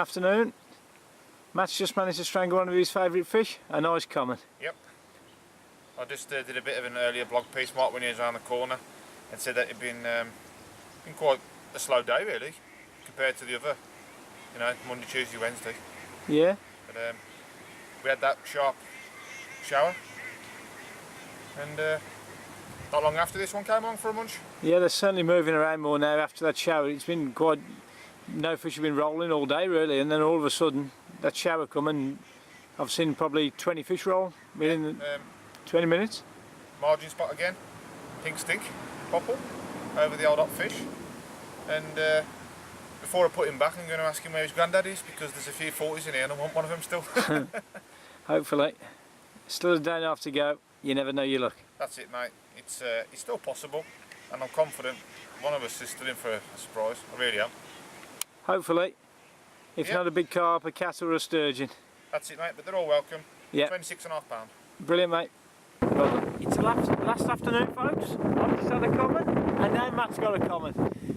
Afternoon. Matt's just managed to strangle one of his favourite fish, a nice common. Yep. I just did a bit of an earlier blog piece, Mark, when he was around the corner, and said that it'd been quite a slow day really, compared to the other, Monday, Tuesday, Wednesday. Yeah. But we had that sharp shower, and not long after this one came on for a munch. Yeah, they're certainly moving around more now after that shower. It's been quite, no fish have been rolling all day really, and then all of a sudden that shower come and I've seen probably 20 fish roll within 20 minutes. Margin spot again, pink stink, popple, over the old hot fish. And before I put him back, I'm going to ask him where his granddad is, because there's a few 40s in here and I want one of them still. Hopefully. Still a day and a half to go, you never know your luck. That's it, mate. It's still possible, and I'm confident one of us is still in for a surprise. I really am. Hopefully. If not a big carp, a cat or a sturgeon. That's it, mate, but they're all welcome. Yeah. £26.5. Brilliant, mate. It's the last afternoon, folks. I've just had a common, and now Matt's got a common.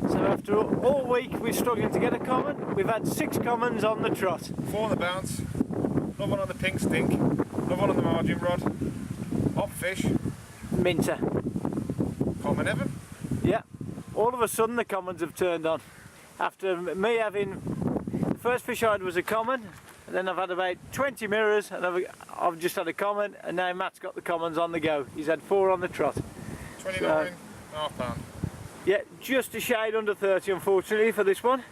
So after all week we're struggling to get a common, we've had 6 commons on the trot. 4 on the bounce, another one on the pink stink, another one on the margin rod, hot fish. Minter. Common heaven. Yeah. All of a sudden the commons have turned on. After me having, the first fish I had was a common, and then I've had about 20 mirrors, and I've just had a common, and now Matt's got the commons on the go. He's had 4 on the trot. £29.5. Yeah, just a shade under 30 unfortunately for this one,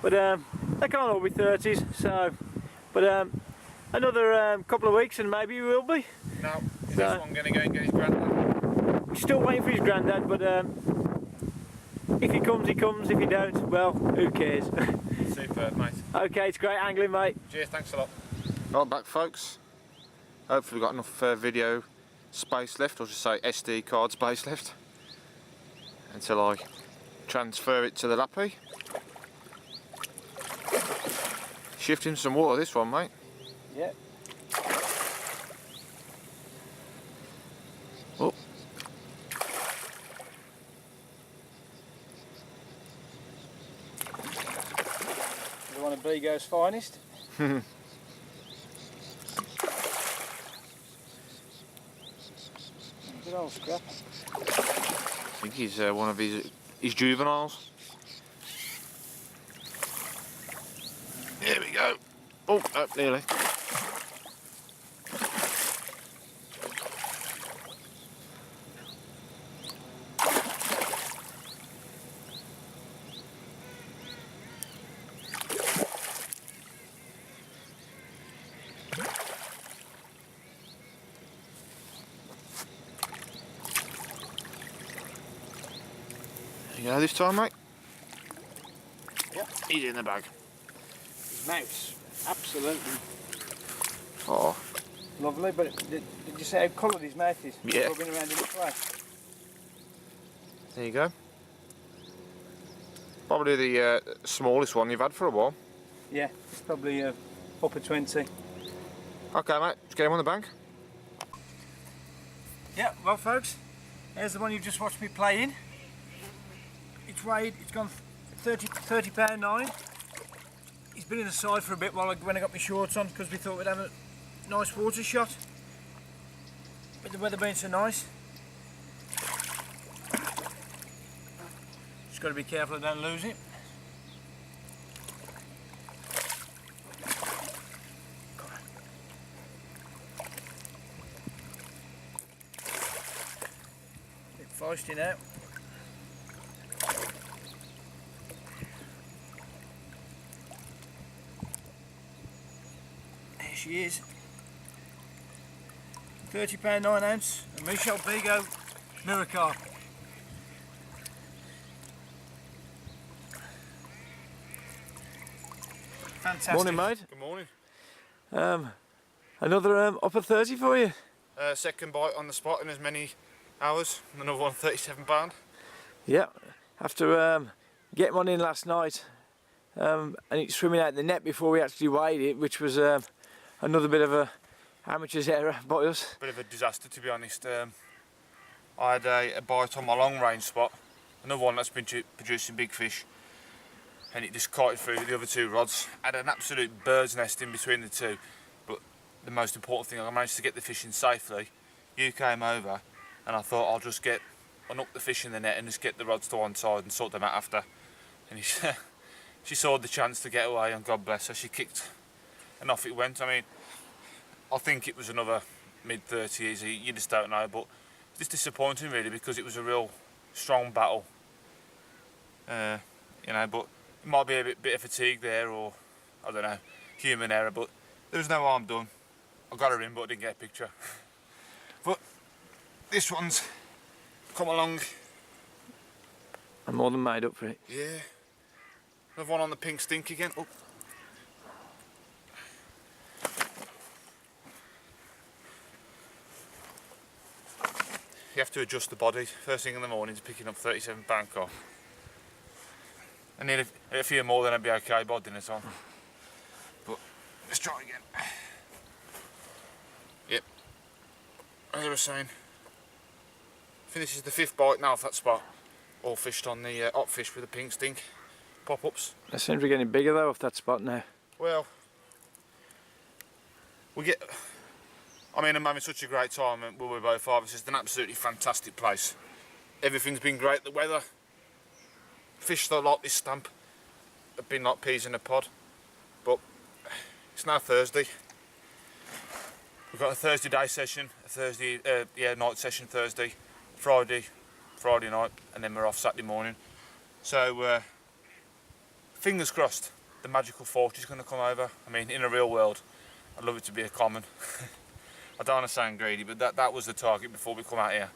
but they can't all be 30s, so, but another couple of weeks and maybe we will be. Now, is this one going to go and get his granddad? We're still waiting for his granddad, but if he comes, he comes. If he don't, well, who cares? Superb, mate. Okay, it's great angling, mate. Cheers, thanks a lot. Right, back, folks. Hopefully we've got enough video space left, or just say SD card space left, until I transfer it to the lappy. Shifting some water, this one, mate. Yeah. Oh. You want a Bego's finest? Good old scrap. I think he's one of his juveniles. There we go. Oh, nearly. You go this time, mate? Yep. He's in the bag. His mouth's absolutely lovely, but did you say how coloured his mouth is? Yeah. Rubbing around in the clay. There you go. Probably the smallest one you've had for a while. Yeah, it's probably upper 20. Okay, mate, let's get him on the bank. Yeah, well folks, here's the one you've just watched me play in. It's weighed, it's gone 30 pound 9. He's been in the side for a bit when I got my shorts on, because we thought we'd have a nice water shot. With the weather being so nice. Just got to be careful I don't lose it. Bit feisty now. There she is. £30 9 ounce, a Michel Bego mirror carp. Fantastic. Morning, mate. Good morning. Another upper 30 for you. Second bite on the spot in as many hours. Another one, £37. Yeah, after getting one in last night, and it's swimming out the net before we actually weighed it, which was another bit of a amateur's error by us. Bit of a disaster, to be honest. I had a bite on my long range spot, another one that's been producing big fish, and it just kited through the other two rods. Had an absolute bird's nest in between the two, but the most important thing, I managed to get the fish in safely. You came over, and I thought I'll just unhook the fish in the net and just get the rods to one side and sort them out after. And she saw the chance to get away, and God bless her, she kicked, and off it went. I mean, I think it was another mid-30s, you just don't know, but it's disappointing really, because it was a real strong battle. You know, but it might be a bit of fatigue there, or I don't know, human error, but there was no harm done. I got her in, but I didn't get a picture. But this one's come along. I'm more than made up for it. Yeah. Another one on the pink stink again. Oh. You have to adjust the body first thing in the morning to picking up 37 pound carp. I need a few more, then I'd be okay by dinner time. But let's try again. Yep. As I was saying, I think this is the 5th bite now off that spot. All fished on the hot fish with the pink stink pop-ups. They seem to be getting bigger though off that spot now. Well, I mean, I'm having such a great time where we both are. It's just an absolutely fantastic place. Everything's been great, the weather. Fish that like this stamp have been like peas in a pod. But it's now Thursday. We've got a Thursday day session, a Thursday, night session Thursday, Friday night, and then we're off Saturday morning. So, fingers crossed, the magical 40 is going to come over. I mean, in a real world, I'd love it to be a common. I don't want to sound greedy, but that was the target before we come out here.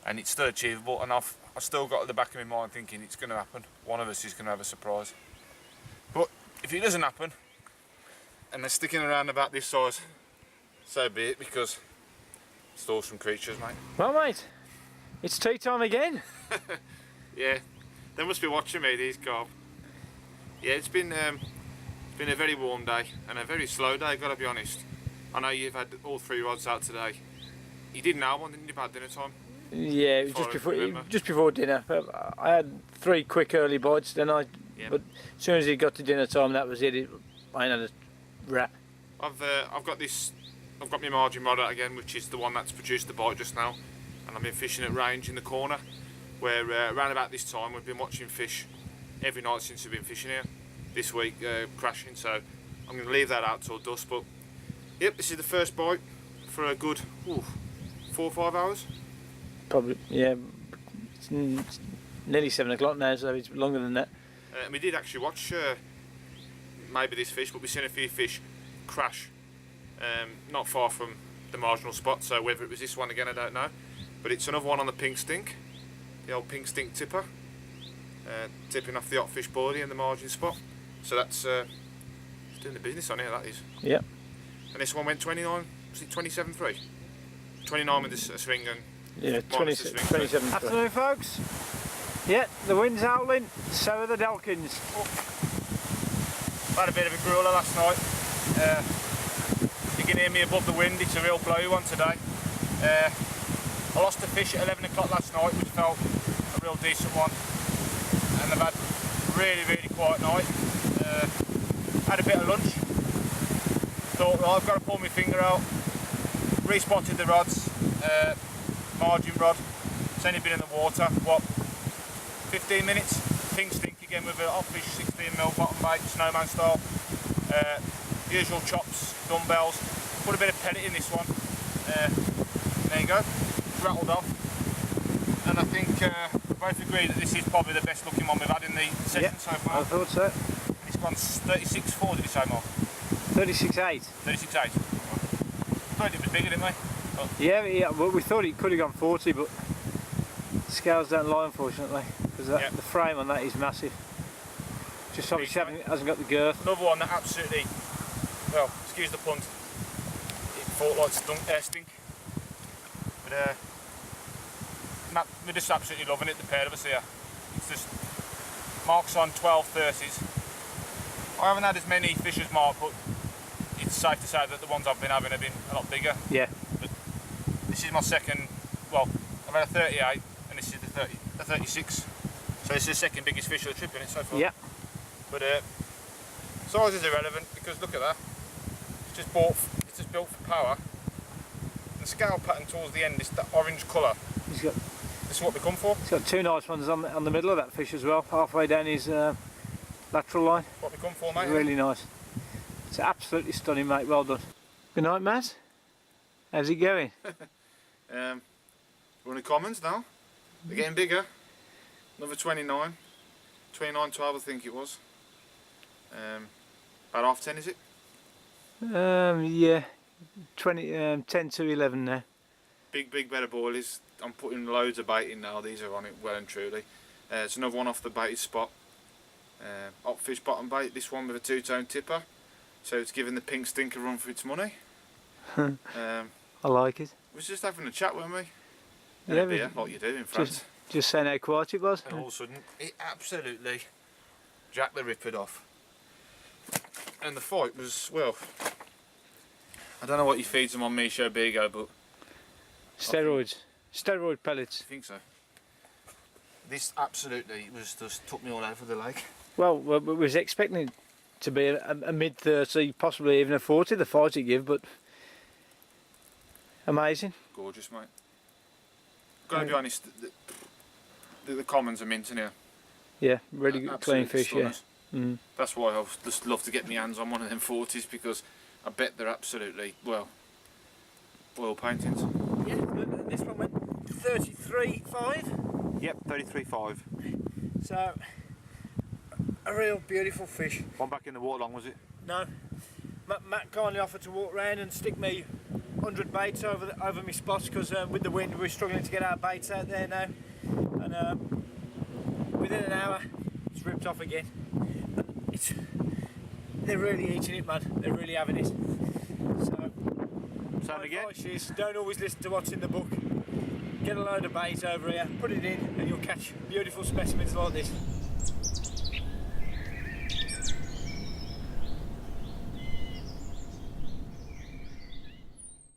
And it's still achievable, and I've still got at the back of my mind thinking it's going to happen. One of us is going to have a surprise. But if it doesn't happen, and they're sticking around about this size, so be it, because it's awesome creatures, mate. Well, mate, it's tea time again. Yeah, they must be watching me, these carp. Yeah, it's been a very warm day and a very slow day, gotta be honest. I know you've had all 3 rods out today. You didn't have one, didn't you, about dinner time? Yeah, it was just before dinner. I had 3 quick early bites, then but as soon as it got to dinner time, that was it. I ain't had a rat. I've got my margin rod out again, which is the one that's produced the bite just now, and I've been fishing at range in the corner, where around about this time we've been watching fish every night since we've been fishing here. This week crashing, so I'm going to leave that out till dusk. But yep, this is the first bite for a good 4 or 5 hours. Probably, yeah. It's nearly 7 o'clock now, so it's longer than that. And we did actually watch maybe this fish, but we've seen a few fish crash not far from the marginal spot, so whether it was this one again I don't know, but it's another one on the pink stink, the old pink stink tipper, tipping off the hot fish body in the margin spot, so that's it's doing the business on here, that is. Yeah. And this one went 29, was it 27.3? 29 with the swing and yeah, 27. Afternoon, folks. Yeah, the wind's howling, so are the Delkins. I had a bit of a grueler last night. You can hear me above the wind, it's a real blowy one today. I lost a fish at 11 o'clock last night, which felt a real decent one. And I've had a really quiet night. Had a bit of lunch. Thought, well, I've got to pull my finger out. Respotted the rods. Margin rod. It's only been in the water, what, 15 minutes? Pink stink again with a hot fish 16mm bottom bait, snowman style. Usual chops, dumbbells. Put a bit of pellet in this one. There you go. Rattled off. And I think we both agree that this is probably the best looking one we've had in the session so far. I thought so. It's gone 36.4, did you say, Mark? 36.8. 36.8. Thought it was bigger, didn't we? Oh. Yeah, well, we thought it could have gone 40, but scales don't lie, unfortunately, because the frame on that is massive. Just obviously hasn't got the girth. Another one that absolutely, well, excuse the pun, it fought like stink. But we're just absolutely loving it, the pair of us here. It's just, Mark's on 12.30s. I haven't had as many fish as Mark, but it's safe to say that the ones I've been having have been a lot bigger. Yeah. But this is my second, well, I've had a 38 and this is the 36. So this is the second biggest fish of the trip, isn't it, so far? Yeah. But size is irrelevant because look at that. It's just built for power. The scale pattern towards the end is that orange colour. He's got. This is what they come for. He's got two nice ones on the middle of that fish as well, halfway down his lateral line. That's what they come for, mate. Really nice. It's absolutely stunning, mate. Well done. Good night, Matt. How's it going? We're on the commons now. They're getting bigger. Another 29. 29.12 I think it was. About half 10 is it? Yeah. 10 to 11 now. Big better boilies. I'm putting loads of bait in now. These are on it well and truly. It's another one off the baited spot. Hot fish bottom bait. This one with a two-tone tipper. So it's giving the pink stinker run for its money. I like it. We was just having a chat, weren't we? Yeah, beer, like you do in France. Just saying how quiet it was. And all of a sudden, it absolutely jacked the ripper off. And the fight was, well, I don't know what he feeds them on Micho Bigo, but Steroids. Steroid pellets. I think so. This absolutely was just took me all over the lake. Well, we was expecting it to be a mid-30, possibly even a 40, the fight it give, but amazing. Gorgeous, mate. Gotta be honest, the commons are mint in here. Yeah, really good, clean fish, stunners. yeah. Mm. That's why I just love to get my hands on one of them 40s because I bet they're absolutely, well, oil paintings. Yeah, this one went 33.5. Yep, 33.5. So, a real beautiful fish. One back in the water long, was it? No, Matt kindly offered to walk round and stick me 100 baits over my spots because with the wind we're struggling to get our baits out there now, and within an hour it's ripped off again. They're really eating it, man. They're really having it. So my advice is don't always listen to what's in the book. Get a load of bait over here, put it in, and you'll catch beautiful specimens like this.